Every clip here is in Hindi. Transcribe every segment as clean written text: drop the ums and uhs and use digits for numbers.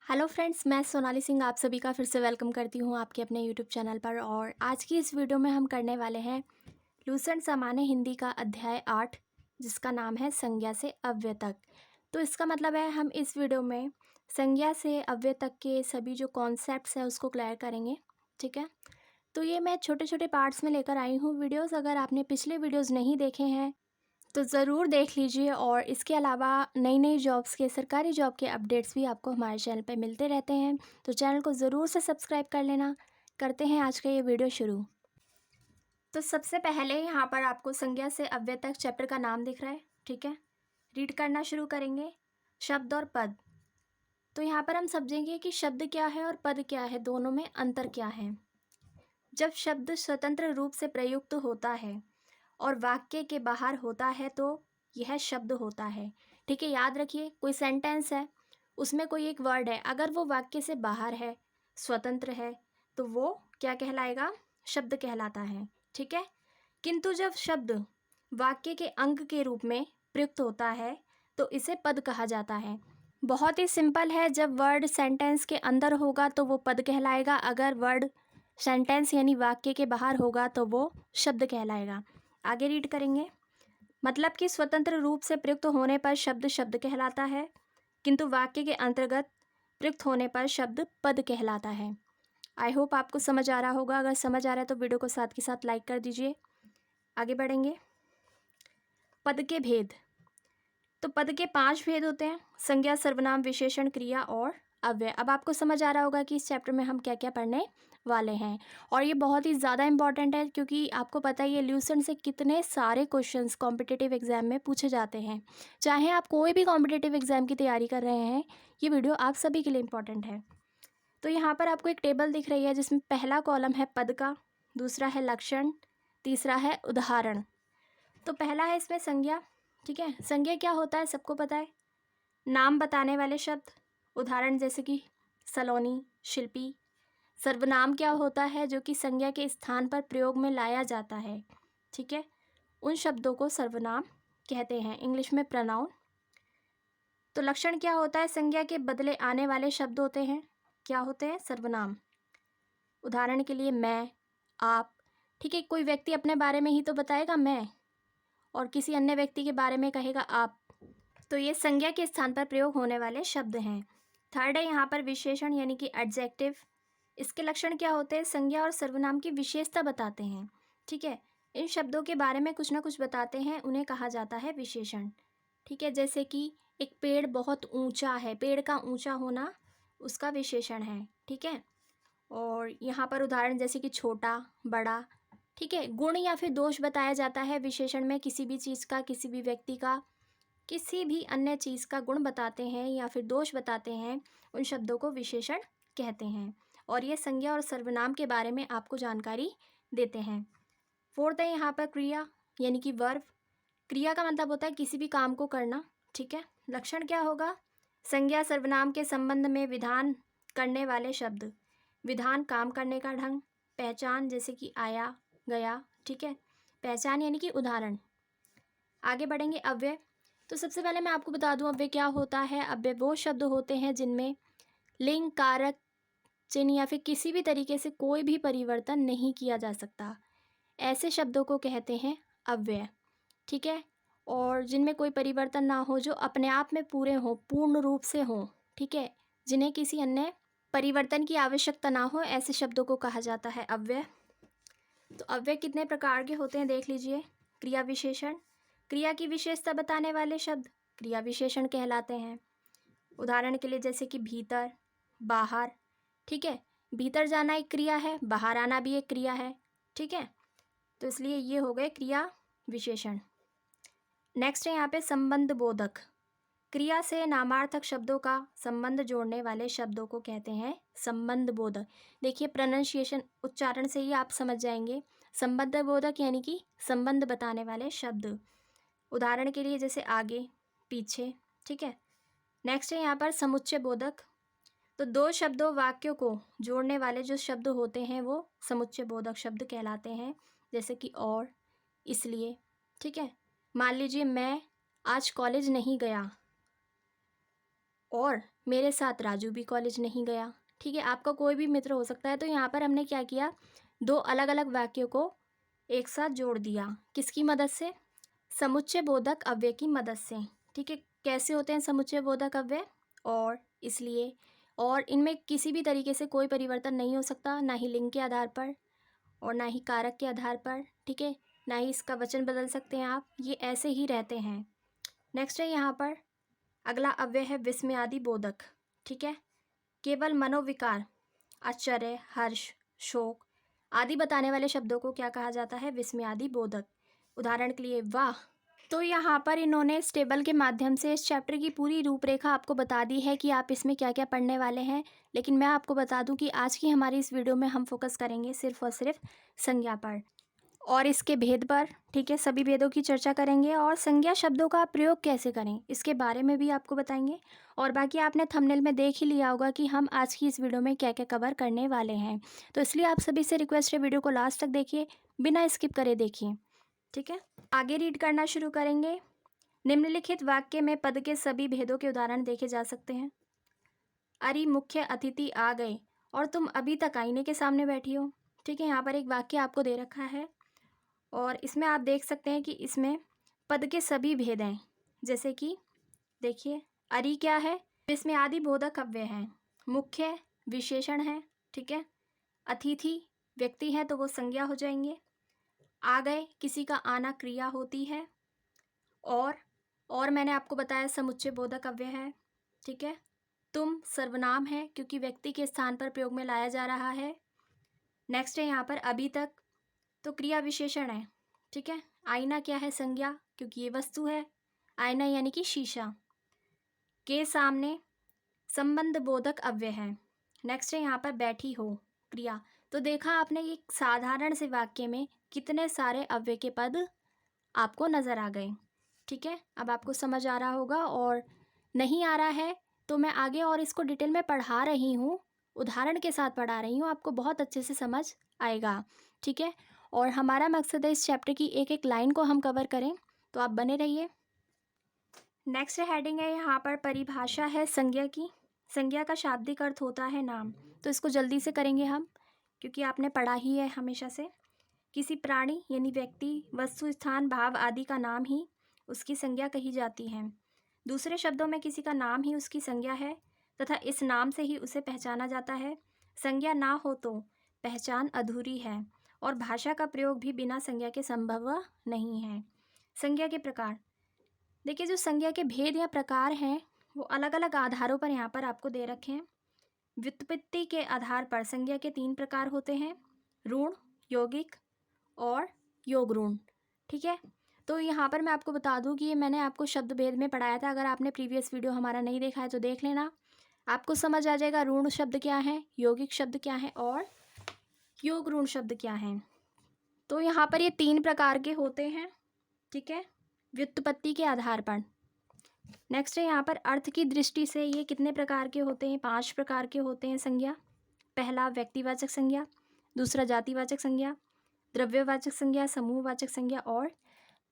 हेलो फ्रेंड्स, मैं सोनाली सिंह आप सभी का फिर से वेलकम करती हूँ आपके अपने यूट्यूब चैनल पर। और आज की इस वीडियो में हम करने वाले हैं लूसेंट सामान्य हिंदी का अध्याय 8, जिसका नाम है संज्ञा से अव्यय तक। तो इसका मतलब है हम इस वीडियो में संज्ञा से अव्यय तक के सभी जो कॉन्सेप्ट्स हैं उसको क्लियर करेंगे। ठीक है, तो ये मैं छोटे छोटे पार्ट्स में लेकर आई हूँ वीडियोज़। अगर आपने पिछले वीडियोज़ नहीं देखे हैं तो ज़रूर देख लीजिए। और इसके अलावा नई नई जॉब्स के, सरकारी जॉब के अपडेट्स भी आपको हमारे चैनल पे मिलते रहते हैं, तो चैनल को ज़रूर से सब्सक्राइब कर लेना। करते हैं आज का ये वीडियो शुरू। तो सबसे पहले यहाँ पर आपको संज्ञा से अव्यय तक चैप्टर का नाम दिख रहा है। ठीक है, रीड करना शुरू करेंगे। शब्द और पद। तो यहाँ पर हम समझेंगे कि शब्द क्या है और पद क्या है, दोनों में अंतर क्या है। जब शब्द स्वतंत्र रूप से प्रयुक्त होता है और वाक्य के बाहर होता है तो यह शब्द होता है। ठीक है, याद रखिए, कोई सेंटेंस है, उसमें कोई एक वर्ड है, अगर वो वाक्य से बाहर है, स्वतंत्र है, तो वो क्या कहलाएगा? शब्द कहलाता है। ठीक है, किंतु जब शब्द वाक्य के अंग के रूप में प्रयुक्त होता है तो इसे पद कहा जाता है। बहुत ही सिंपल है, जब वर्ड सेंटेंस के अंदर होगा तो वो पद कहलाएगा, अगर वर्ड सेंटेंस यानी वाक्य के बाहर होगा तो वो शब्द कहलाएगा। आगे रीड करेंगे। मतलब कि स्वतंत्र रूप से प्रयुक्त होने पर शब्द शब्द कहलाता है, किंतु वाक्य के अंतर्गत प्रयुक्त होने पर शब्द पद कहलाता है। आई होप आपको समझ आ रहा होगा। अगर समझ आ रहा है तो वीडियो को साथ के साथ लाइक कर दीजिए। आगे बढ़ेंगे। पद के भेद। तो पद के 5 भेद होते हैं: संज्ञा, सर्वनाम, विशेषण, क्रिया और अव्यय। अब आपको समझ आ रहा होगा कि इस चैप्टर में हम क्या क्या पढ़ने वाले हैं। और ये बहुत ही ज़्यादा इंपॉर्टेंट है, क्योंकि आपको पता ही है ल्यूसेंट से कितने सारे क्वेश्चंस कॉम्पिटिटिव एग्जाम में पूछे जाते हैं। चाहे आप कोई भी कॉम्पिटिटिव एग्जाम की तैयारी कर रहे हैं, ये वीडियो आप सभी के लिए इंपॉर्टेंट है। तो यहाँ पर आपको एक टेबल दिख रही है, जिसमें पहला कॉलम है पद का, दूसरा है लक्षण, तीसरा है उदाहरण। तो पहला है इसमें संज्ञा। ठीक है, संज्ञा क्या होता है सबको पता है, नाम बताने वाले शब्द। उदाहरण जैसे कि सलोनी, शिल्पी। सर्वनाम क्या होता है? जो कि संज्ञा के स्थान पर प्रयोग में लाया जाता है। ठीक है, उन शब्दों को सर्वनाम कहते हैं, इंग्लिश में प्रोनाउन। तो लक्षण क्या होता है? संज्ञा के बदले आने वाले शब्द होते हैं। क्या होते हैं? सर्वनाम। उदाहरण के लिए मैं, आप। ठीक है, कोई व्यक्ति अपने बारे में ही तो बताएगा मैं, और किसी अन्य व्यक्ति के बारे में कहेगा आप। तो ये संज्ञा के स्थान पर प्रयोग होने वाले शब्द हैं। थर्ड है यहाँ पर विशेषण, यानी कि एडजेक्टिव। इसके लक्षण क्या होते हैं? संज्ञा और सर्वनाम की विशेषता बताते हैं। ठीक है, इन शब्दों के बारे में कुछ ना कुछ बताते हैं, उन्हें कहा जाता है विशेषण। ठीक है, जैसे कि एक पेड़ बहुत ऊंचा है, पेड़ का ऊंचा होना उसका विशेषण है। ठीक है, और यहाँ पर उदाहरण जैसे कि छोटा, बड़ा। ठीक है, गुण या फिर दोष बताया जाता है विशेषण में, किसी भी चीज़ का, किसी भी व्यक्ति का, किसी भी अन्य चीज़ का गुण बताते हैं या फिर दोष बताते हैं, उन शब्दों को विशेषण कहते हैं। और ये संज्ञा और सर्वनाम के बारे में आपको जानकारी देते हैं। फोर्थ है यहाँ पर क्रिया, यानी कि वर्ब। क्रिया का मतलब होता है किसी भी काम को करना। ठीक है, लक्षण क्या होगा? संज्ञा सर्वनाम के संबंध में विधान करने वाले शब्द। विधान काम करने का ढंग। पहचान जैसे कि आया, गया। ठीक है, पहचान यानी कि उदाहरण। आगे बढ़ेंगे। अव्यय। तो सबसे पहले मैं आपको बता दूं अव्यय क्या होता है। अव्यय वो शब्द होते हैं जिनमें लिंग, कारक, चिन्ह या फिर किसी भी तरीके से कोई भी परिवर्तन नहीं किया जा सकता, ऐसे शब्दों को कहते हैं अव्यय। ठीक है, और जिनमें कोई परिवर्तन ना हो, जो अपने आप में पूरे हों, पूर्ण रूप से हों। ठीक है, जिन्हें किसी अन्य परिवर्तन की आवश्यकता ना हो, ऐसे शब्दों को कहा जाता है अव्यय। तो अव्यय कितने प्रकार के होते हैं देख लीजिए। क्रिया विशेषण, क्रिया की विशेषता बताने वाले शब्द क्रिया विशेषण कहलाते हैं। उदाहरण के लिए जैसे कि भीतर, बाहर। ठीक है, भीतर जाना एक क्रिया है, बाहर आना भी एक क्रिया है। ठीक है, तो इसलिए ये हो गए क्रिया विशेषण। नेक्स्ट है यहाँ पे संबंध बोधक। क्रिया से नामार्थक शब्दों का संबंध जोड़ने वाले शब्दों को कहते हैं संबंध बोधक। देखिए, प्रोनाउंसिएशन, उच्चारण से ही आप समझ जाएंगे। संबंध बोधक यानी कि संबंध बताने वाले शब्द। उदाहरण के लिए जैसे आगे, पीछे। ठीक है, नेक्स्ट है यहाँ पर समुच्चय बोधक। तो दो शब्दों, वाक्यों को जोड़ने वाले जो शब्द होते हैं वो समुच्चय बोधक शब्द कहलाते हैं, जैसे कि और, इसलिए। ठीक है, मान लीजिए मैं आज कॉलेज नहीं गया, और मेरे साथ राजू भी कॉलेज नहीं गया। ठीक है, आपका कोई भी मित्र हो सकता है। तो यहाँ पर हमने क्या किया, दो अलग अलग वाक्यों को एक साथ जोड़ दिया। किसकी मदद से? समुच्चय बोधक अव्यय की मदद से। ठीक है, कैसे होते हैं समुच्चय बोधक अव्यय? और, इसलिए, और इनमें किसी भी तरीके से कोई परिवर्तन नहीं हो सकता, ना ही लिंग के आधार पर और ना ही कारक के आधार पर। ठीक है, ना ही इसका वचन बदल सकते हैं आप, ये ऐसे ही रहते हैं। नेक्स्ट है यहाँ पर अगला अव्यय है विस्मयादि बोधक। ठीक है, केवल मनोविकार, आश्चर्य, हर्ष, शोक आदि बताने वाले शब्दों को क्या कहा जाता है? विस्मयादि बोधक। उदाहरण के लिए वाह। तो यहाँ पर इन्होंने इस टेबल के माध्यम से इस चैप्टर की पूरी रूपरेखा आपको बता दी है कि आप इसमें क्या क्या पढ़ने वाले हैं। लेकिन मैं आपको बता दूं कि आज की हमारी इस वीडियो में हम फोकस करेंगे सिर्फ और सिर्फ संज्ञा पर और इसके भेद पर। ठीक है, सभी भेदों की चर्चा करेंगे और संज्ञा शब्दों का प्रयोग कैसे करें इसके बारे में भी आपको बताएंगे। और बाकी आपने थंबनेल में देख ही लिया होगा कि हम आज की इस वीडियो में क्या क्या कवर करने वाले हैं। तो इसलिए आप सभी से रिक्वेस्ट है, वीडियो को लास्ट तक देखिए, बिना स्किप करे देखिए। ठीक है, आगे रीड करना शुरू करेंगे। निम्नलिखित वाक्य में पद के सभी भेदों के उदाहरण देखे जा सकते हैं। अरे मुख्य अतिथि आ गए और तुम अभी तक आईने के सामने बैठी हो। ठीक है, यहाँ पर एक वाक्य आपको दे रखा है और इसमें आप देख सकते हैं कि इसमें पद के सभी भेद हैं। जैसे कि देखिए, अरि क्या है? इसमें आदि बोधक अव्यय है। मुख्य विशेषण है। ठीक है, अतिथि व्यक्ति है तो वो संज्ञा हो जाएंगे। आ गए किसी का आना क्रिया होती है। और मैंने आपको बताया समुच्चय बोधक अव्यय है। ठीक है, तुम सर्वनाम है क्योंकि व्यक्ति के स्थान पर प्रयोग में लाया जा रहा है। नेक्स्ट है यहाँ पर अभी तक, तो क्रिया विशेषण है। ठीक है, आईना क्या है? संज्ञा, क्योंकि ये वस्तु है। आईना यानी कि शीशा। के सामने संबंध बोधक अव्यय है। नेक्स्ट है यहाँ पर बैठी हो, क्रिया। तो देखा आपने एक साधारण से वाक्य में कितने सारे अव्यय के पद आपको नजर आ गए। ठीक है, अब आपको समझ आ रहा होगा और नहीं आ रहा है तो मैं आगे और इसको डिटेल में पढ़ा रही हूँ, उदाहरण के साथ पढ़ा रही हूँ, आपको बहुत अच्छे से समझ आएगा। ठीक है, और हमारा मकसद है इस चैप्टर की एक एक लाइन को हम कवर करें, तो आप बने रहिए। नेक्स्ट हेडिंग है यहाँ पर परिभाषा है संज्ञा की। संज्ञा का शाब्दिक अर्थ होता है नाम। तो इसको जल्दी से करेंगे हम, क्योंकि आपने पढ़ा ही है हमेशा से। किसी प्राणी यानी व्यक्ति, वस्तु, स्थान, भाव आदि का नाम ही उसकी संज्ञा कही जाती है। दूसरे शब्दों में किसी का नाम ही उसकी संज्ञा है तथा इस नाम से ही उसे पहचाना जाता है। संज्ञा ना हो तो पहचान अधूरी है और भाषा का प्रयोग भी बिना संज्ञा के संभव नहीं है। संज्ञा के प्रकार देखिए, जो संज्ञा के भेद या प्रकार हैं वो अलग अलग आधारों पर यहाँ पर आपको दे रखे हैं। व्युत्पत्ति के आधार पर संज्ञा के 3 प्रकार होते हैं, ऋण, यौगिक और योग ऋण। ठीक है, तो यहाँ पर मैं आपको बता दूँ कि ये मैंने आपको शब्द भेद में पढ़ाया था। अगर आपने प्रीवियस वीडियो हमारा नहीं देखा है तो देख लेना, आपको समझ आ जाएगा ऋण शब्द क्या है, यौगिक शब्द क्या है और योग ऋण शब्द क्या है। तो यहाँ पर ये 3 प्रकार के होते हैं। ठीक है, व्युत्पत्ति के आधार पर। नेक्स्ट है यहाँ पर अर्थ की दृष्टि से ये कितने प्रकार के होते हैं? 5 प्रकार के होते हैं संज्ञा। पहला व्यक्तिवाचक संज्ञा, दूसरा जातिवाचक संज्ञा, द्रव्यवाचक संज्ञा, समूहवाचक संज्ञा और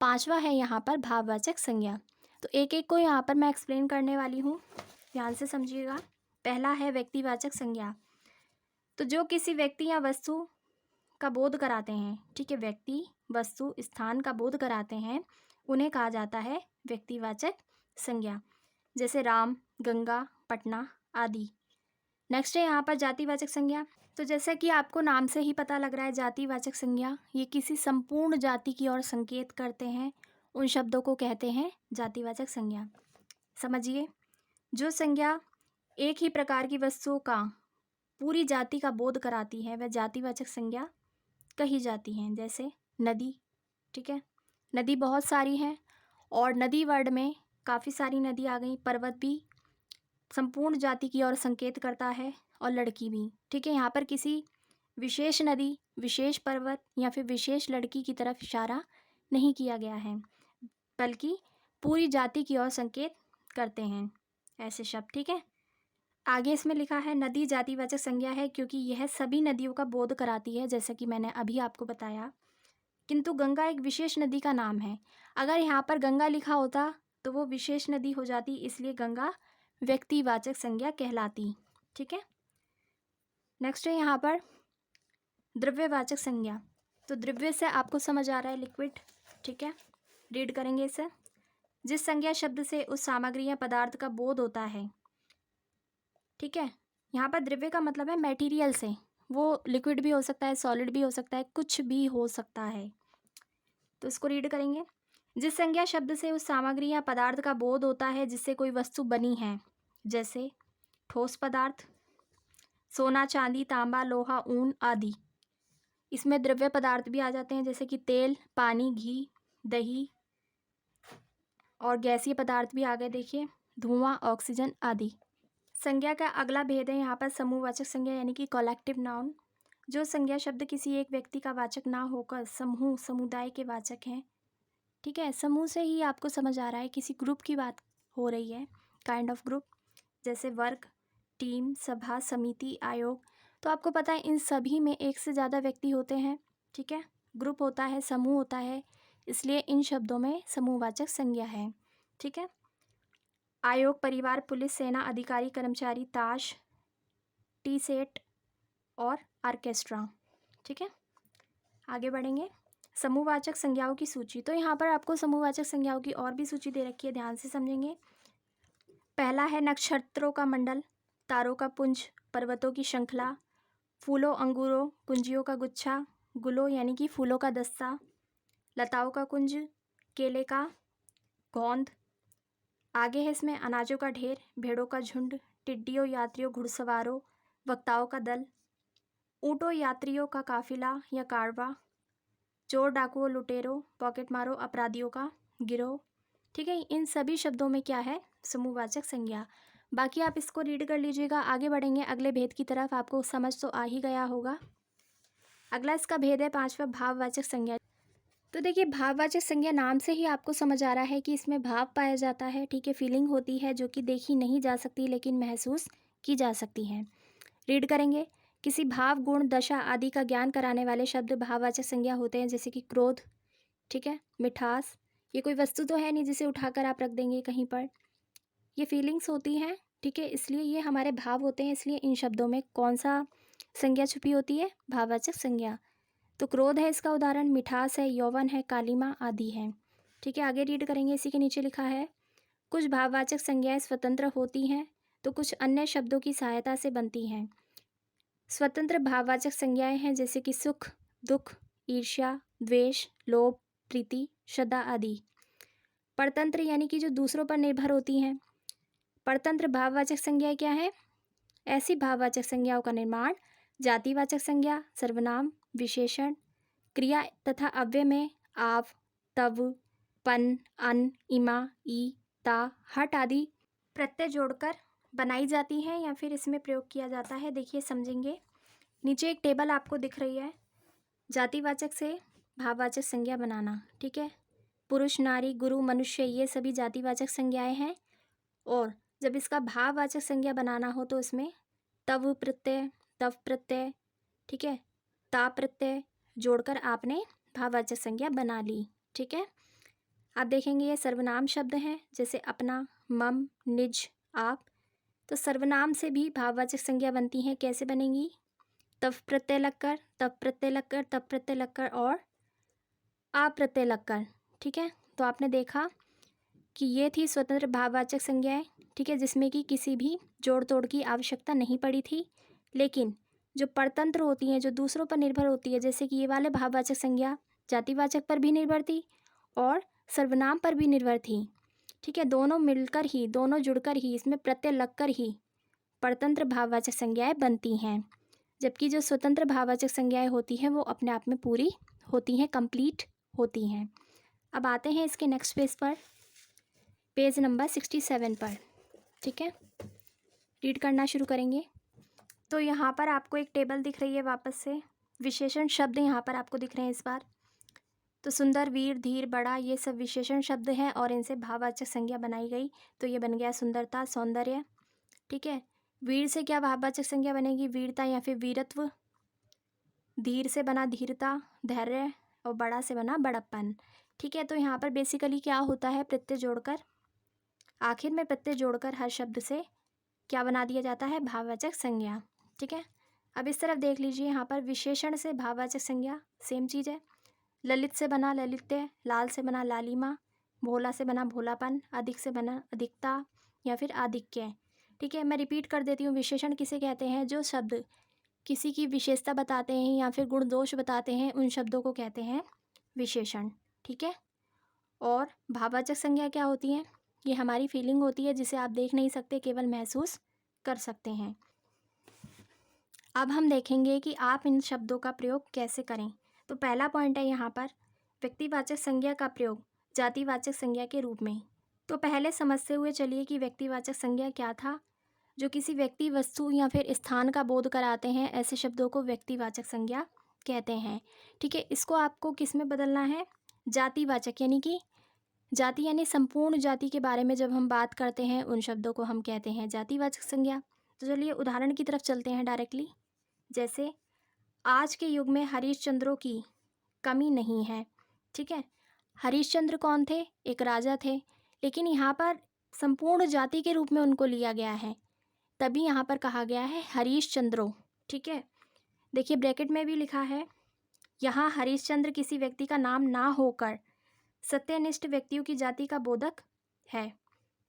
5वां है यहाँ पर भाववाचक संज्ञा। तो एक एक को यहाँ पर मैं एक्सप्लेन करने वाली हूँ, ध्यान से समझिएगा। पहला है व्यक्तिवाचक संज्ञा, तो जो किसी व्यक्ति या वस्तु का बोध कराते हैं। ठीक है, व्यक्ति, वस्तु, स्थान का बोध कराते हैं, उन्हें कहा जाता है व्यक्तिवाचक संज्ञा। जैसे राम, गंगा, पटना आदि। नेक्स्ट है यहाँ पर जातिवाचक संज्ञा। तो जैसा कि आपको नाम से ही पता लग रहा है, जातिवाचक संज्ञा ये किसी संपूर्ण जाति की ओर संकेत करते हैं, उन शब्दों को कहते हैं जातिवाचक संज्ञा। समझिए, जो संज्ञा एक ही प्रकार की वस्तुओं का पूरी जाति का बोध कराती है वह जातिवाचक संज्ञा कही जाती हैं। जैसे नदी। ठीक है, नदी बहुत सारी हैं और नदी वर्ड में काफ़ी सारी नदी आ गई। पर्वत भी संपूर्ण जाति की ओर संकेत करता है और लड़की भी। ठीक है, यहाँ पर किसी विशेष नदी, विशेष पर्वत या फिर विशेष लड़की की तरफ इशारा नहीं किया गया है, बल्कि पूरी जाति की ओर संकेत करते हैं ऐसे शब्द। ठीक है, आगे इसमें लिखा है नदी जातिवाचक संज्ञा है क्योंकि यह सभी नदियों का बोध कराती है, जैसा कि मैंने अभी आपको बताया। किंतु गंगा एक विशेष नदी का नाम है। अगर यहाँ पर गंगा लिखा होता तो वो विशेष नदी हो जाती, इसलिए गंगा व्यक्तिवाचक संज्ञा कहलाती। ठीक है, नेक्स्ट है यहाँ पर द्रव्यवाचक संज्ञा। तो द्रव्य से आपको समझ आ रहा है लिक्विड। ठीक है, रीड करेंगे इसे। जिस संज्ञा शब्द से उस सामग्री या पदार्थ का बोध होता है। ठीक है, यहाँ पर द्रव्य का मतलब है मटेरियल से, वो लिक्विड भी हो सकता है, सॉलिड भी हो सकता है, कुछ भी हो सकता है। तो इसको रीड करेंगे। जिस संज्ञा शब्द से उस सामग्री या पदार्थ का बोध होता है जिससे कोई वस्तु बनी है, जैसे ठोस पदार्थ, सोना, चांदी, तांबा, लोहा, ऊन आदि। इसमें द्रव्य पदार्थ भी आ जाते हैं, जैसे कि तेल, पानी, घी, दही, और गैसीय पदार्थ भी आ गए, देखिए धुआं, ऑक्सीजन आदि। संज्ञा का अगला भेद है यहाँ पर समूहवाचक संज्ञा यानी कि कलेक्टिव नाउन। जो संज्ञा शब्द किसी एक व्यक्ति का वाचक ना होकर समूह, समुदाय के वाचक हैं। ठीक है, समूह से ही आपको समझ आ रहा है किसी ग्रुप की बात हो रही है, काइंड ऑफ ग्रुप, जैसे वर्ग, टीम, सभा, समिति, आयोग। तो आपको पता है इन सभी में एक से ज़्यादा व्यक्ति होते हैं। ठीक है, ग्रुप होता है, समूह होता है, इसलिए इन शब्दों में समूहवाचक संज्ञा है। ठीक है, आयोग, परिवार, पुलिस, सेना, अधिकारी, कर्मचारी, ताश, टी सेट और ऑर्केस्ट्रा। ठीक है, आगे बढ़ेंगे। समूहवाचक संज्ञाओं की सूची। तो यहाँ पर आपको समूहवाचक संज्ञाओं की और भी सूची दे रखी है, ध्यान से समझेंगे। पहला है नक्षत्रों का मंडल, तारों का पुंज, पर्वतों की श्रृंखला, फूलों, अंगूरों, कुंजियों का गुच्छा, गुलों यानी कि फूलों का दस्ता, लताओं का कुंज, केले का गोंद। आगे है इसमें अनाजों का ढेर, भेड़ों का झुंड, टिड्डियों, यात्रियों, घुड़सवारों, वक्ताओं का दल, ऊँटों, यात्रियों का काफिला या कारवा, चोर, डाकुओं, लुटेरों, पॉकेटमारों, अपराधियों का गिरोह। ठीक है, इन सभी शब्दों में क्या है, समूहवाचक संज्ञा। बाकी आप इसको रीड कर लीजिएगा। आगे बढ़ेंगे अगले भेद की तरफ, आपको समझ तो आ ही गया होगा। अगला इसका भेद है पांचवा, भाववाचक संज्ञा। तो देखिए भाववाचक संज्ञा नाम से ही आपको समझ आ रहा है कि इसमें भाव पाया जाता है। ठीक है, फीलिंग होती है जो कि देखी नहीं जा सकती लेकिन महसूस की जा सकती है। रीड करेंगे। किसी भाव, गुण, दशा आदि का ज्ञान कराने वाले शब्द भाववाचक संज्ञा होते हैं, जैसे कि क्रोध, ठीक है, मिठास। ये कोई वस्तु तो है नहीं जिसे उठाकर आप रख देंगे कहीं पर, ये फीलिंग्स होती हैं। ठीक है, इसलिए ये हमारे भाव होते हैं, इसलिए इन शब्दों में कौन सा संज्ञा छुपी होती है, भाववाचक संज्ञा। तो क्रोध है इसका उदाहरण, मिठास है, यौवन है, कालिमा आदि है। ठीक है, आगे रीड करेंगे। इसी के नीचे लिखा है कुछ भाववाचक संज्ञाएं स्वतंत्र होती हैं तो कुछ अन्य शब्दों की सहायता से बनती हैं। स्वतंत्र भाववाचक संज्ञाएं हैं जैसे कि सुख, दुख, ईर्ष्या, द्वेष, लोभ, प्रीति, श्रद्धा आदि। परतंत्र यानी कि जो दूसरों पर निर्भर होती हैं। परतंत्र भाववाचक संज्ञाएं क्या है, ऐसी भाववाचक संज्ञाओं का निर्माण जातिवाचक संज्ञा, सर्वनाम, विशेषण, क्रिया तथा अव्यय में आव, तव, पन, अन, इमा, ई, ता, हट आदि प्रत्यय जोड़कर बनाई जाती हैं या फिर इसमें प्रयोग किया जाता है। देखिए समझेंगे, नीचे एक टेबल आपको दिख रही है, जातिवाचक से भाववाचक संज्ञा बनाना। ठीक है, पुरुष, नारी, गुरु, मनुष्य, ये सभी जातिवाचक संज्ञाएं हैं। और जब इसका भाववाचक संज्ञा बनाना हो तो इसमें तव प्रत्यय, तव प्रत्यय, ठीक है, ता प्रत्यय जोड़कर आपने भाववाचक संज्ञा बना ली। ठीक है, आप देखेंगे ये सर्वनाम शब्द हैं, जैसे अपना, मम, निज, आप। तो सर्वनाम से भी भाववाचक संज्ञा बनती हैं। कैसे बनेंगी, तव प्रत्यय लगकर, तब प्रत्यय लगकर, तब प्रत्यय लगकर और आ प्रत्यय लगकर। ठीक है, तो आपने देखा कि ये थी स्वतंत्र भाववाचक संज्ञाएं। ठीक है, जिसमें कि किसी भी जोड़ तोड़ की आवश्यकता नहीं पड़ी थी। लेकिन जो परतंत्र होती हैं, जो दूसरों पर निर्भर होती है, जैसे कि ये वाले भाववाचक संज्ञा जातिवाचक पर भी निर्भर थी और सर्वनाम पर भी निर्भर थी। ठीक है, दोनों मिलकर ही, दोनों जुड़कर ही, इसमें प्रत्यय लगकर ही परतंत्र भाववाचक संज्ञाएं बनती हैं। जबकि जो स्वतंत्र भाववाचक संज्ञाएं होती हैं वो अपने आप में पूरी होती हैं, कंप्लीट होती हैं। अब आते हैं इसके नेक्स्ट पेज पर, पेज नंबर 67 पर। ठीक है, रीड करना शुरू करेंगे। तो यहाँ पर आपको एक टेबल दिख रही है, वापस से विशेषण शब्द यहाँ पर आपको दिख रहे हैं इस बार। तो सुंदर, वीर, धीर, बड़ा, ये सब विशेषण शब्द हैं और इनसे भाववाचक संज्ञा बनाई गई। तो ये बन गया सुंदरता, सौंदर्य। ठीक है, वीर से क्या भाववाचक संज्ञा बनेगी, वीरता या फिर वीरत्व। धीर से बना धीरता, धैर्य, और बड़ा से बना बड़प्पन। ठीक है, तो यहाँ पर बेसिकली क्या होता है, प्रत्यय जोड़कर आखिर में प्रत्यय जोड़कर हर शब्द से क्या बना दिया जाता है, भाववाचक संज्ञा। ठीक है, अब इस तरफ देख लीजिए, यहाँ पर विशेषण से भाववाचक संज्ञा सेम चीज़ है। ललित से बना ललित्य, लाल से बना लालिमा, भोला से बना भोलापन, अधिक से बना अधिकता या फिर आधिक्य। ठीक है, मैं रिपीट कर देती हूँ। विशेषण किसे कहते हैं, जो शब्द किसी की विशेषता बताते हैं या फिर गुण दोष बताते हैं, उन शब्दों को कहते हैं विशेषण। ठीक है, और भाववाचक संज्ञा क्या होती है, ये हमारी फीलिंग होती है जिसे आप देख नहीं सकते, केवल महसूस कर सकते हैं। अब हम देखेंगे कि आप इन शब्दों का प्रयोग कैसे करें। तो पहला पॉइंट है यहाँ पर व्यक्तिवाचक संज्ञा का प्रयोग जातिवाचक संज्ञा के रूप में। तो पहले समझते हुए चलिए कि व्यक्तिवाचक संज्ञा क्या था। जो किसी व्यक्ति, वस्तु या फिर स्थान का बोध कराते हैं, ऐसे शब्दों को व्यक्तिवाचक संज्ञा कहते हैं। ठीक है, इसको आपको किस में बदलना है, जातिवाचक, यानी कि जाति यानी संपूर्ण जाति के बारे में जब हम बात करते हैं, उन शब्दों को हम कहते हैं जातिवाचक संज्ञा। तो चलिए उदाहरण की तरफ चलते हैं डायरेक्टली। जैसे आज के युग में हरिश्चंद्रों की कमी नहीं है। ठीक है, हरिश्चंद्र कौन थे, एक राजा थे, लेकिन यहाँ पर संपूर्ण जाति के रूप में उनको लिया गया है, तभी यहाँ पर कहा गया है हरिश्चंद्रों। ठीक है, देखिए ब्रैकेट में भी लिखा है, यहाँ हरिश्चंद्र किसी व्यक्ति का नाम ना होकर सत्यनिष्ठ व्यक्तियों की जाति का बोधक है।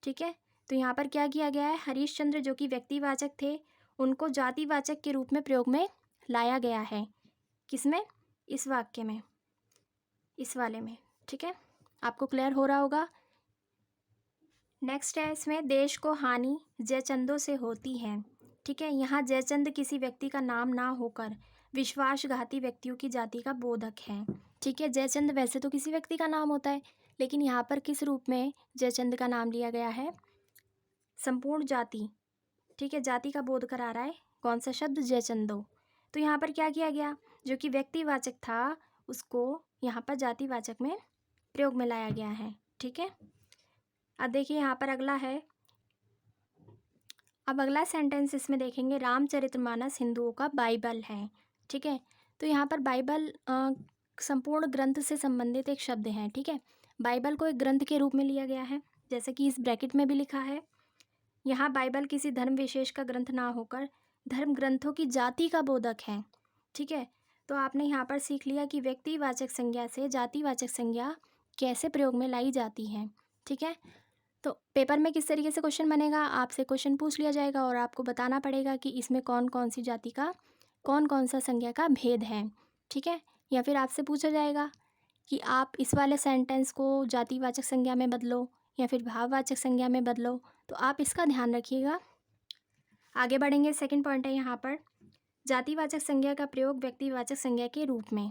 ठीक है, तो यहाँ पर क्या किया गया है, हरिश्चंद्र जो कि व्यक्तिवाचक थे, उनको जातिवाचक के रूप में प्रयोग में लाया गया है। किसमें, इस वाक्य में, इस वाले में। ठीक है, आपको क्लियर हो रहा होगा। नेक्स्ट है इसमें, देश को हानि जयचंदों से होती है। ठीक है, यहाँ जयचंद किसी व्यक्ति का नाम ना होकर विश्वासघाती व्यक्तियों की जाति का बोधक है। ठीक है, जयचंद वैसे तो किसी व्यक्ति का नाम होता है, लेकिन यहाँ पर किस रूप में जयचंद का नाम लिया गया है, संपूर्ण जाति। ठीक है, जाति का बोध करा रहा है कौन सा शब्द, जयचंदो। तो यहाँ पर क्या किया गया, जो कि व्यक्तिवाचक था उसको यहाँ पर जातिवाचक में प्रयोग में लाया गया है। ठीक है, अब देखिए यहाँ पर अगला है, अब अगला सेंटेंस इसमें देखेंगे, रामचरितमानस हिंदुओं का बाइबल है। ठीक है, तो यहाँ पर बाइबल संपूर्ण ग्रंथ से संबंधित एक शब्द है। ठीक है, बाइबल को एक ग्रंथ के रूप में लिया गया है, जैसे कि इस ब्रैकेट में भी लिखा है। यहाँ बाइबल किसी धर्म विशेष का ग्रंथ ना होकर धर्म ग्रंथों की जाति का बोधक है। ठीक है, तो आपने यहाँ पर सीख लिया कि व्यक्तिवाचक संज्ञा से जातिवाचक संज्ञा कैसे प्रयोग में लाई जाती है। ठीक है, तो पेपर में किस तरीके से क्वेश्चन बनेगा, आपसे क्वेश्चन पूछ लिया जाएगा और आपको बताना पड़ेगा कि इसमें कौन कौन सी जाति का कौन कौन सा संज्ञा का भेद है। ठीक है, या फिर आपसे पूछा जाएगा कि आप इस वाले सेंटेंस को जातिवाचक संज्ञा में बदलो या फिर भाववाचक संज्ञा में बदलो, तो आप इसका ध्यान रखिएगा। आगे बढ़ेंगे, सेकंड पॉइंट है यहाँ पर, जातिवाचक संज्ञा का प्रयोग व्यक्तिवाचक संज्ञा के रूप में।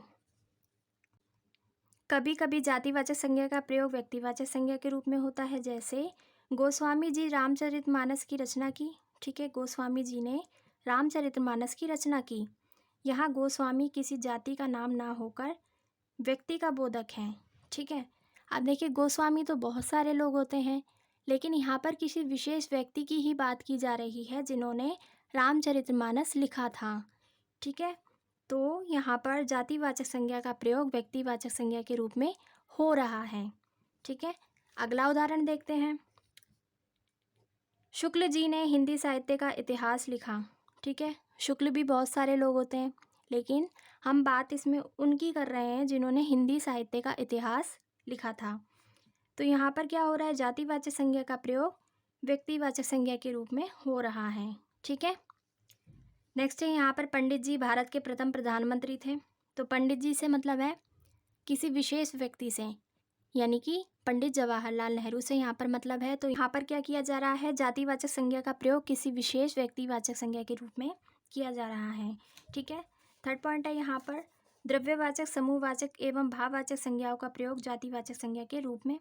कभी कभी जातिवाचक संज्ञा का प्रयोग व्यक्तिवाचक संज्ञा के रूप में होता है, जैसे गोस्वामी जी रामचरितमानस की रचना की। ठीक है, गोस्वामी जी ने रामचरितमानस की रचना की। यहाँ गोस्वामी किसी जाति का नाम ना होकर व्यक्ति का बोधक है। ठीक है, अब देखिए गोस्वामी तो बहुत सारे लोग होते हैं, लेकिन यहाँ पर किसी विशेष व्यक्ति की ही बात की जा रही है जिन्होंने रामचरितमानस लिखा था। ठीक है, तो यहाँ पर जातिवाचक संज्ञा का प्रयोग व्यक्तिवाचक संज्ञा के रूप में हो रहा है। ठीक है, अगला उदाहरण देखते हैं, शुक्ल जी ने हिंदी साहित्य का इतिहास लिखा। ठीक है, शुक्ल भी बहुत सारे लोग होते हैं, लेकिन हम बात इसमें उनकी कर रहे हैं जिन्होंने हिंदी साहित्य का इतिहास लिखा था। तो यहाँ पर क्या हो रहा है, जातिवाचक संज्ञा का प्रयोग व्यक्तिवाचक संज्ञा के रूप में हो रहा है। ठीक है, नेक्स्ट है यहाँ पर, पंडित जी भारत के प्रथम प्रधानमंत्री थे। तो पंडित जी से मतलब है किसी विशेष व्यक्ति से, यानी कि पंडित जवाहरलाल नेहरू से यहाँ पर मतलब है। तो यहाँ पर क्या किया जा रहा है, जातिवाचक संज्ञा का प्रयोग किसी विशेष व्यक्तिवाचक संज्ञा के रूप में किया जा रहा है। ठीक है, थर्ड पॉइंट है यहाँ पर, द्रव्यवाचक समूहवाचक एवं भाववाचक संज्ञाओं का प्रयोग जातिवाचक संज्ञा के रूप में।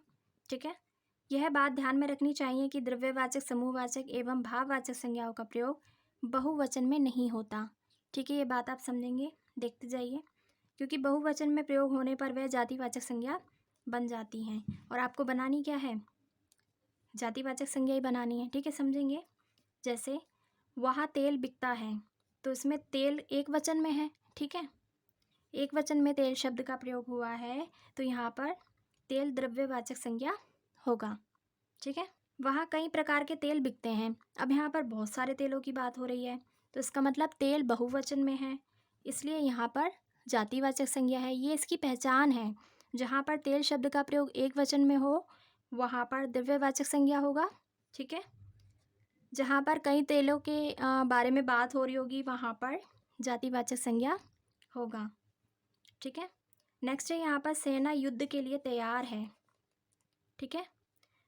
ठीक है, यह बात ध्यान में रखनी चाहिए कि द्रव्यवाचक समूहवाचक एवं भाववाचक संज्ञाओं का प्रयोग बहुवचन में नहीं होता। ठीक है, ये बात आप समझेंगे, देखते जाइए, क्योंकि बहुवचन में प्रयोग होने पर वह जातिवाचक संज्ञा बन जाती हैं, और आपको बनानी क्या है, जातिवाचक संज्ञा ही बनानी है। ठीक है, समझेंगे, जैसे वहाँ तेल बिकता है, तो इसमें तेल एक वचन में है। ठीक है, एक वचन में तेल शब्द का प्रयोग हुआ है, तो यहाँ पर तेल द्रव्यवाचक संज्ञा होगा। ठीक है, वहाँ कई प्रकार के तेल बिकते हैं। अब यहाँ पर बहुत सारे तेलों की बात हो रही है, तो इसका मतलब तेल बहुवचन में है, इसलिए यहाँ पर जातिवाचक संज्ञा है। ये इसकी पहचान है। जहाँ पर तेल शब्द का प्रयोग एक वचन में हो वहाँ पर द्रव्यवाचक संज्ञा होगा। ठीक है, जहाँ पर कई तेलों के बारे में बात हो रही होगी वहाँ पर जातिवाचक संज्ञा होगा। ठीक है, नेक्स्ट है यहाँ पर सेना युद्ध के लिए तैयार है। ठीक है,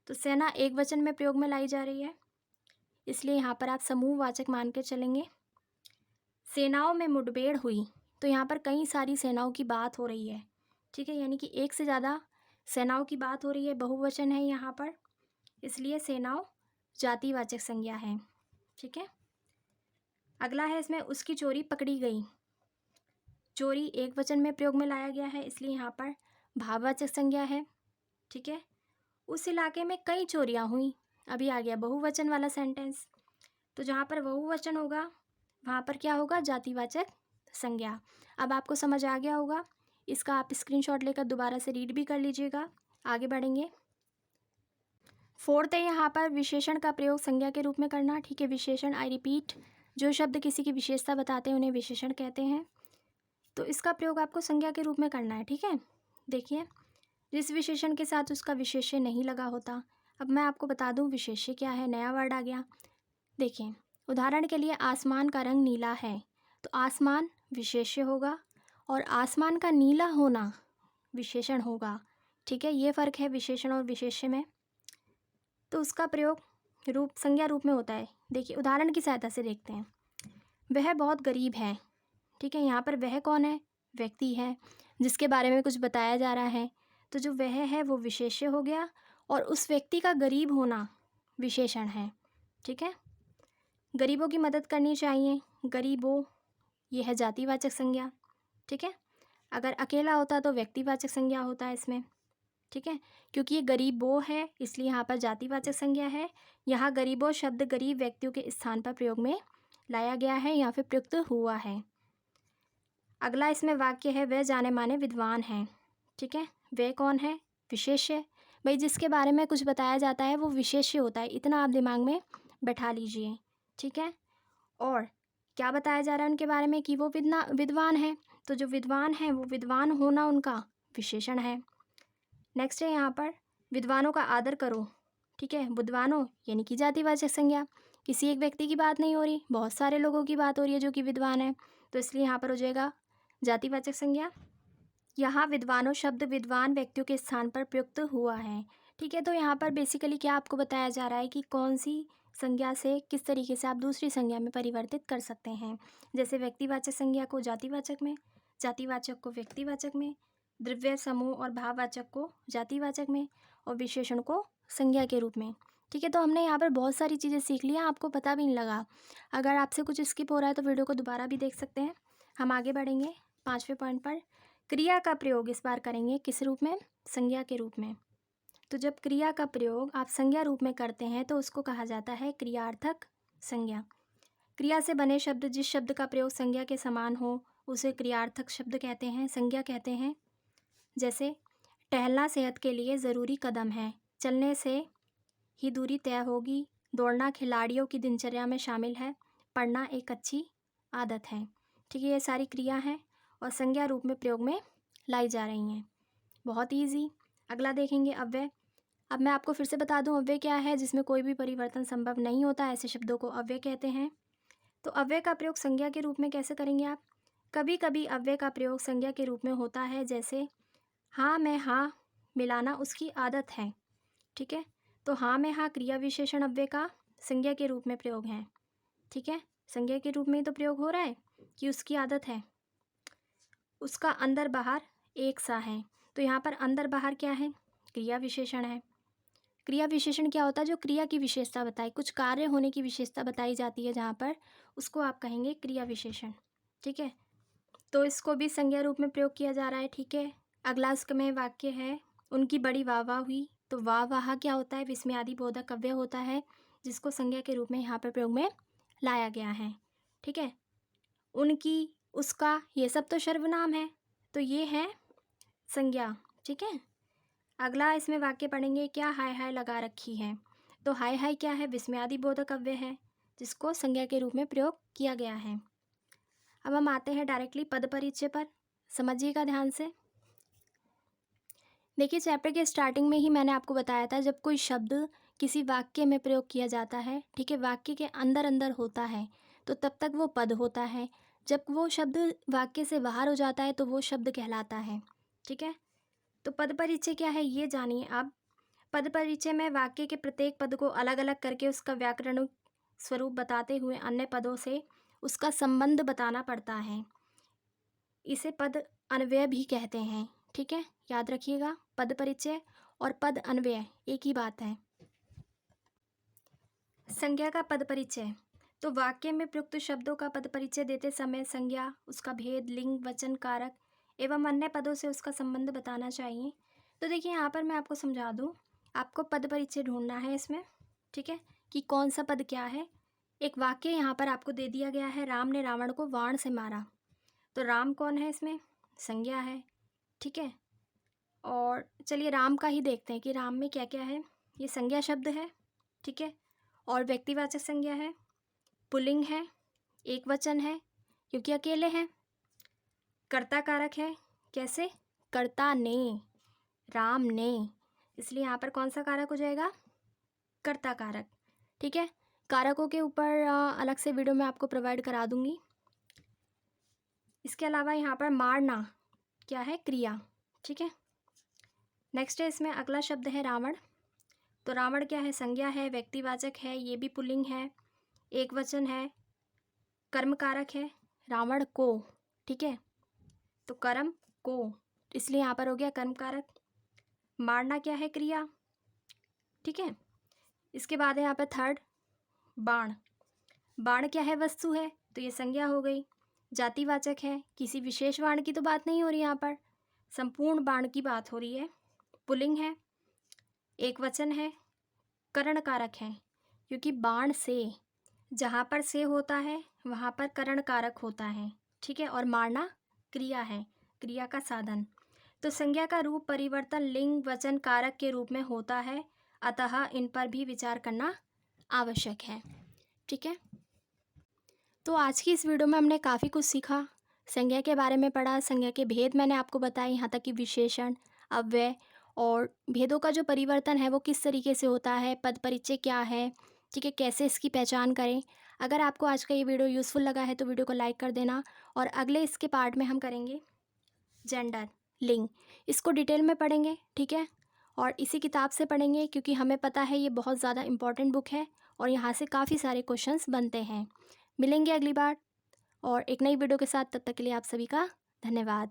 तो सेना एक वचन में प्रयोग में लाई जा रही है, इसलिए यहाँ पर आप समूहवाचक मान के चलेंगे। सेनाओं में मुठभेड़ हुई, तो यहाँ पर कई सारी सेनाओं की बात हो रही है। ठीक है, यानी कि एक से ज़्यादा सेनाओं की बात हो रही है, बहुवचन है यहाँ पर, इसलिए सेनाओं जातिवाचक संज्ञा है। ठीक है, अगला है इसमें उसकी चोरी पकड़ी गई। चोरी एक वचन में प्रयोग में लाया गया है, इसलिए यहाँ पर भाववाचक संज्ञा है। ठीक है, उस इलाके में कई चोरियाँ हुई, अभी आ गया बहुवचन वाला सेंटेंस, तो जहाँ पर बहुवचन होगा वहाँ पर क्या होगा, जातिवाचक संज्ञा। अब आपको समझ आ गया होगा, इसका आप स्क्रीनशॉट लेकर दोबारा से रीड भी कर लीजिएगा। आगे बढ़ेंगे। फोर्थ है यहाँ पर विशेषण का प्रयोग संज्ञा के रूप में करना। ठीक है, विशेषण, आई रिपीट, जो शब्द किसी की विशेषता बताते हैं उन्हें विशेषण कहते हैं, तो इसका प्रयोग आपको संज्ञा के रूप में करना है। ठीक है, देखिए, जिस विशेषण के साथ उसका विशेष्य नहीं लगा होता। अब मैं आपको बता दूं विशेष्य क्या है, नया वर्ड आ गया। देखिए, उदाहरण के लिए आसमान का रंग नीला है, तो आसमान विशेष्य होगा और आसमान का नीला होना विशेषण होगा। ठीक है, ये फ़र्क है विशेषण और विशेष्य में, तो उसका प्रयोग रूप संज्ञा रूप में होता है। देखिए, उदाहरण की सहायता से देखते हैं। वह बहुत गरीब है। ठीक है, यहाँ पर वह कौन है, व्यक्ति है जिसके बारे में कुछ बताया जा रहा है, तो जो वह है वो विशेष्य हो गया और उस व्यक्ति का गरीब होना विशेषण है। ठीक है, गरीबों की मदद करनी चाहिए, गरीबों, ये है जातिवाचक संज्ञा। ठीक है, अगर अकेला होता तो व्यक्तिवाचक संज्ञा होता है इसमें। ठीक है, क्योंकि ये गरीबों है इसलिए यहाँ पर जातिवाचक संज्ञा है। यहाँ गरीबों शब्द गरीब व्यक्तियों के स्थान पर प्रयोग में लाया गया है या फिर प्रयुक्त हुआ है। अगला इसमें वाक्य है वह जाने माने विद्वान हैं। ठीक है, वह कौन है, विशेष्य। भाई जिसके बारे में कुछ बताया जाता है वो विशेष्य होता है, इतना आप दिमाग में बैठा लीजिए। ठीक है, और क्या बताया जा रहा है उनके बारे में कि वो विद्वान है, तो जो विद्वान है वो विद्वान होना उनका विशेषण है। नेक्स्ट है यहाँ पर विद्वानों का आदर करो। ठीक है, विद्वानों यानी कि जातिवाचक संज्ञा, किसी एक व्यक्ति की बात नहीं हो रही, बहुत सारे लोगों की बात हो रही है जो कि विद्वान है, तो इसलिए यहाँ पर हो जाएगा जातिवाचक संज्ञा। यहाँ विद्वानों शब्द विद्वान व्यक्तियों के स्थान पर प्रयुक्त हुआ है। ठीक है, तो यहाँ पर बेसिकली क्या आपको बताया जा रहा है कि कौन सी संज्ञा से किस तरीके से आप दूसरी संज्ञा में परिवर्तित कर सकते हैं। जैसे व्यक्तिवाचक संज्ञा को जातिवाचक में, जातिवाचक को व्यक्तिवाचक में, द्रव्य समूह और भाववाचक को जातिवाचक में, और विशेषण को संज्ञा के रूप में। ठीक है, तो हमने यहाँ पर बहुत सारी चीज़ें सीख ली हैं, आपको पता भी नहीं लगा। अगर आपसे कुछ स्किप हो रहा है तो वीडियो को दोबारा भी देख सकते हैं। हम आगे बढ़ेंगे 5वें पॉइंट पर। क्रिया का प्रयोग इस बार करेंगे किस रूप में, संज्ञा के रूप में। तो जब क्रिया का प्रयोग आप संज्ञा रूप में करते हैं तो उसको कहा जाता है क्रियार्थक संज्ञा। क्रिया से बने शब्द, जिस शब्द का प्रयोग संज्ञा के समान हो उसे क्रियार्थक शब्द कहते हैं, संज्ञा कहते हैं। जैसे टहलना सेहत के लिए ज़रूरी कदम है, चलने से ही दूरी तय होगी, दौड़ना खिलाड़ियों की दिनचर्या में शामिल है, पढ़ना एक अच्छी आदत है। ठीक है, ये सारी क्रिया हैं और संज्ञा रूप में प्रयोग में लाई जा रही हैं। बहुत ईजी। अगला देखेंगे अव्यय। अब मैं आपको फिर से बता दूं अव्यय क्या है, जिसमें कोई भी परिवर्तन संभव नहीं होता, ऐसे शब्दों को अव्यय कहते हैं। तो अव्यय का प्रयोग संज्ञा के रूप में कैसे करेंगे आप, कभी कभी अव्यय का प्रयोग संज्ञा के रूप में होता है, जैसे हाँ में हाँ मिलाना उसकी आदत है। ठीक है, तो हाँ में हाँ क्रिया विशेषण अव्यय का संज्ञा के रूप में प्रयोग है। ठीक है, संज्ञा के रूप में तो प्रयोग हो रहा है कि उसकी आदत है। उसका अंदर बाहर एक सा है, तो यहाँ पर अंदर बाहर क्या है, क्रिया विशेषण है। क्रिया विशेषण क्या होता है, जो क्रिया की विशेषता बताए, कुछ कार्य होने की विशेषता बताई जाती है जहाँ पर, उसको आप कहेंगे क्रिया विशेषण। ठीक है, तो इसको भी संज्ञा रूप में प्रयोग किया जा रहा है। ठीक है, अगला इसमें वाक्य है उनकी बड़ी वाह वाह हुई, तो वाह वाह क्या होता है, विस्मयादि बोधक अव्यय होता है, जिसको संज्ञा के रूप में यहाँ पर प्रयोग में लाया गया है। ठीक है, उनकी, उसका, ये सब तो सर्वनाम है, तो ये है संज्ञा। ठीक है, अगला इसमें वाक्य पढ़ेंगे क्या हाय हाय लगा रखी है, तो हाय हाय क्या है? विस्मयादि बोधक अव्यय है जिसको संज्ञा के रूप में प्रयोग किया गया है। अब हम आते हैं डायरेक्टली पद परिचय पर। समझिएगा ध्यान से। देखिए, चैप्टर के स्टार्टिंग में ही मैंने आपको बताया था, जब कोई शब्द किसी वाक्य में प्रयोग किया जाता है, ठीक है, वाक्य के अंदर अंदर होता है, तो तब तक वो पद होता है। जब वो शब्द वाक्य से बाहर हो जाता है तो वो शब्द कहलाता है। ठीक है, तो पद परिचय क्या है ये जानिए आप। पद परिचय में वाक्य के प्रत्येक पद को अलग अलग करके उसका व्याकरणिक स्वरूप बताते हुए अन्य पदों से उसका संबंध बताना पड़ता है। इसे पद अन्वय भी कहते हैं। ठीक है, याद रखिएगा, पद परिचय और पद अन्वय एक ही बात है। संज्ञा का पद परिचय। तो वाक्य में प्रयुक्त शब्दों का पद परिचय देते समय संज्ञा, उसका भेद, लिंग, वचन, कारक एवं अन्य पदों से उसका संबंध बताना चाहिए। तो देखिए, यहाँ पर मैं आपको समझा दूँ, आपको पद परिचय ढूंढना है इसमें। ठीक है, कि कौन सा पद क्या है। एक वाक्य यहाँ पर आपको दे दिया गया है, राम ने रावण को बाण से मारा। तो राम कौन है? इसमें संज्ञा है। ठीक है, और चलिए राम का ही देखते हैं कि राम में क्या क्या है। ये संज्ञा शब्द है। ठीक है, और व्यक्तिवाचक संज्ञा है, पुल्लिंग है, एक वचन है क्योंकि अकेले हैं, कर्ता कारक है। कैसे? कर्ता ने, राम ने, इसलिए यहाँ पर कौन सा कारक हो जाएगा? कर्ता कारक। ठीक है, कारकों के ऊपर अलग से वीडियो में आपको प्रोवाइड करा दूंगी। इसके अलावा यहाँ पर मारना क्या है? क्रिया। ठीक है, नेक्स्ट है, इसमें अगला शब्द है रावण। तो रावण क्या है? संज्ञा है, व्यक्तिवाचक है, ये भी पुल्लिंग है, एक वचन है, कर्म कारक है, रावण को। ठीक है, तो कर्म को, इसलिए यहाँ पर हो गया कर्म कारक। मारना क्या है? क्रिया। ठीक है, इसके बाद है यहाँ पर थर्ड, बाण। बाण क्या है? वस्तु है, तो ये संज्ञा हो गई, जातिवाचक है, किसी विशेष बाण की तो बात नहीं हो रही यहाँ पर, संपूर्ण बाण की बात हो रही है, पुल्लिंग है, एक वचन है, करण कारक है, क्योंकि बाण से, जहाँ पर से होता है वहाँ पर करण कारक होता है। ठीक है, और मारना क्रिया है, क्रिया का साधन। तो संज्ञा का रूप परिवर्तन लिंग, वचन, कारक के रूप में होता है, अतः इन पर भी विचार करना आवश्यक है। ठीक है, तो आज की इस वीडियो में हमने काफ़ी कुछ सीखा, संज्ञा के बारे में पढ़ा, संज्ञा के भेद मैंने आपको बताए, यहाँ तक कि विशेषण, अव्यय और भेदों का जो परिवर्तन है वो किस तरीके से होता है, पद परिचय क्या है, ठीक है, कैसे इसकी पहचान करें। अगर आपको आज का ये वीडियो यूज़फुल लगा है तो वीडियो को लाइक कर देना, और अगले इसके पार्ट में हम करेंगे जेंडर, लिंग, इसको डिटेल में पढ़ेंगे। ठीक है, और इसी किताब से पढ़ेंगे क्योंकि हमें पता है ये बहुत ज़्यादा इम्पॉर्टेंट बुक है और यहाँ से काफ़ी सारे क्वेश्चंस बनते हैं। मिलेंगे अगली बार और एक नई वीडियो के साथ, तब तक के लिए आप सभी का धन्यवाद।